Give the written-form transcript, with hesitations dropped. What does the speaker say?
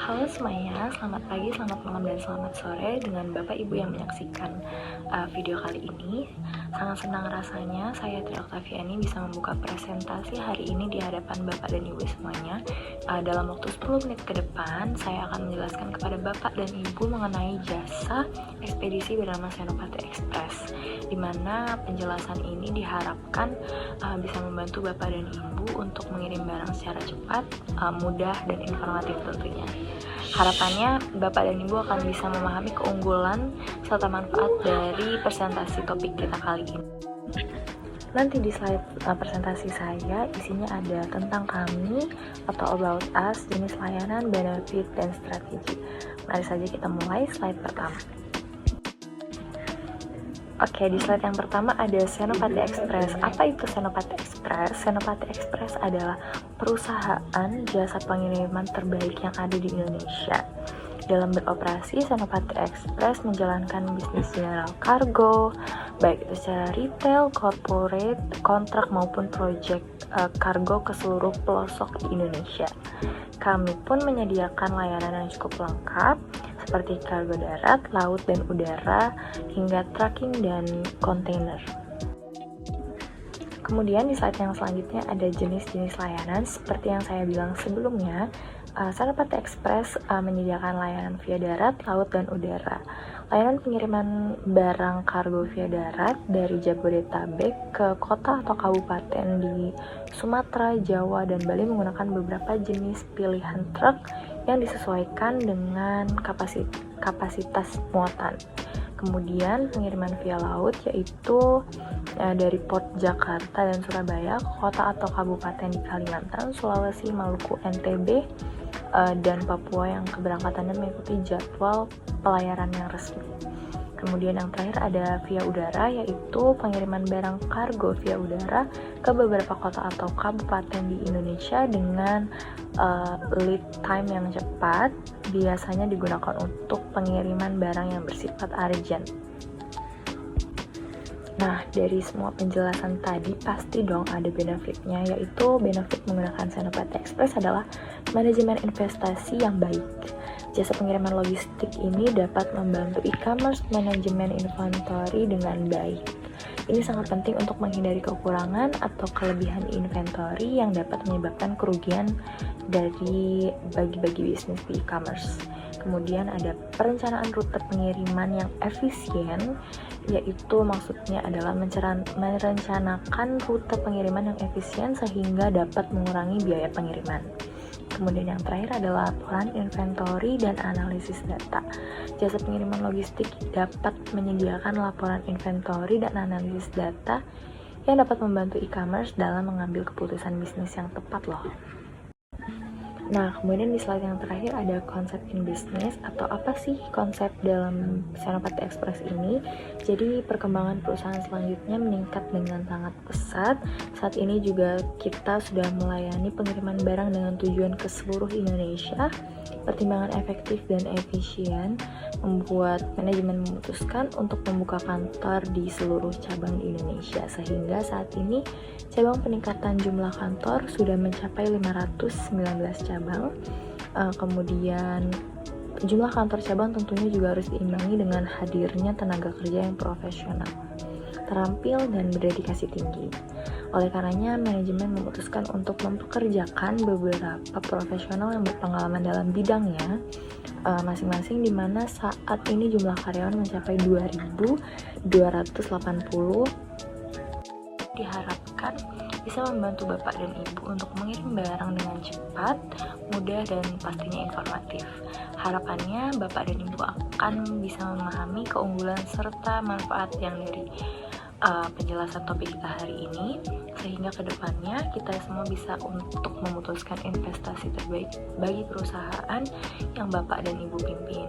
Halo semuanya, selamat pagi, selamat malam, dan selamat sore dengan Bapak Ibu yang menyaksikan video kali ini. Sangat senang rasanya saya Tri Oktaviani bisa membuka presentasi hari ini di hadapan Bapak dan Ibu semuanya. Dalam waktu 10 menit ke depan, saya akan menjelaskan kepada Bapak dan Ibu mengenai jasa ekspedisi bernama Senopati Express, di mana penjelasan ini diharapkan bisa membantu Bapak dan Ibu untuk mengirim barang secara cepat, mudah, dan informatif tentunya. Harapannya Bapak dan Ibu akan bisa memahami keunggulan serta manfaat dari presentasi topik kita kali ini. Nanti di slide presentasi saya isinya ada tentang kami atau about us, jenis layanan, benefit, dan strategi. Mari saja kita mulai slide pertama. Oke, di slide yang pertama ada Senopati Express. Apa itu Senopati Express? Senopati Express adalah perusahaan jasa pengiriman terbaik yang ada di Indonesia. Dalam beroperasi, Senopati Express menjalankan bisnis general kargo, baik itu secara retail, corporate, kontrak maupun project kargo ke seluruh pelosok di Indonesia. Kami pun menyediakan layanan yang cukup lengkap, seperti kargo darat, laut, dan udara, hingga tracking dan kontainer. Kemudian di slide yang selanjutnya ada jenis-jenis layanan. Seperti yang saya bilang sebelumnya, Senopati Express menyediakan layanan via darat, laut, dan udara. Layanan pengiriman barang kargo via darat dari Jabodetabek ke kota atau kabupaten di Sumatera, Jawa, dan Bali menggunakan beberapa jenis pilihan truk yang disesuaikan dengan kapasitas muatan. Kemudian pengiriman via laut yaitu dari Port Jakarta dan Surabaya ke kota atau kabupaten di Kalimantan, Sulawesi, Maluku, NTB, dan Papua yang keberangkatannya mengikuti jadwal pelayaran yang resmi. Kemudian yang terakhir ada via udara, yaitu pengiriman barang kargo via udara ke beberapa kota atau kabupaten di Indonesia dengan lead time yang cepat, biasanya digunakan untuk pengiriman barang yang bersifat urgent. Nah, dari semua penjelasan tadi pasti dong ada benefitnya, yaitu benefit menggunakan Senopati Express adalah manajemen investasi yang baik. Jasa pengiriman logistik ini dapat membantu e-commerce manajemen inventory dengan baik. Ini sangat penting untuk menghindari kekurangan atau kelebihan inventory yang dapat menyebabkan kerugian dari bagi-bagi bisnis di e-commerce. Kemudian ada perencanaan rute pengiriman yang efisien, yaitu maksudnya adalah merencanakan rute pengiriman yang efisien sehingga dapat mengurangi biaya pengiriman. Kemudian yang terakhir adalah laporan inventory dan analisis data. Jasa pengiriman logistik dapat menyediakan laporan inventory dan analisis data yang dapat membantu e-commerce dalam mengambil keputusan bisnis yang tepat loh. Nah, kemudian di slide yang terakhir ada konsep in business, atau apa sih konsep dalam Senopati Express ini. Jadi perkembangan perusahaan selanjutnya meningkat dengan sangat pesat. Saat ini juga kita sudah melayani pengiriman barang dengan tujuan ke seluruh Indonesia. Pertimbangan efektif dan efisien membuat manajemen memutuskan untuk membuka kantor di seluruh cabang di Indonesia, sehingga saat ini cabang peningkatan jumlah kantor sudah mencapai 519 cabang. Kemudian jumlah kantor cabang tentunya juga harus diimbangi dengan hadirnya tenaga kerja yang profesional, terampil, dan berdedikasi tinggi. Oleh karenanya, manajemen memutuskan untuk mempekerjakan beberapa profesional yang berpengalaman dalam bidangnya masing-masing, di mana saat ini jumlah karyawan mencapai 2.280. Diharapkan bisa membantu Bapak dan Ibu untuk mengirim barang dengan cepat, mudah, dan pastinya informatif. Harapannya Bapak dan Ibu akan bisa memahami keunggulan serta manfaat yang dari penjelasan topik kita hari ini, sehingga kedepannya kita semua bisa untuk memutuskan investasi terbaik bagi perusahaan yang Bapak dan Ibu pimpin.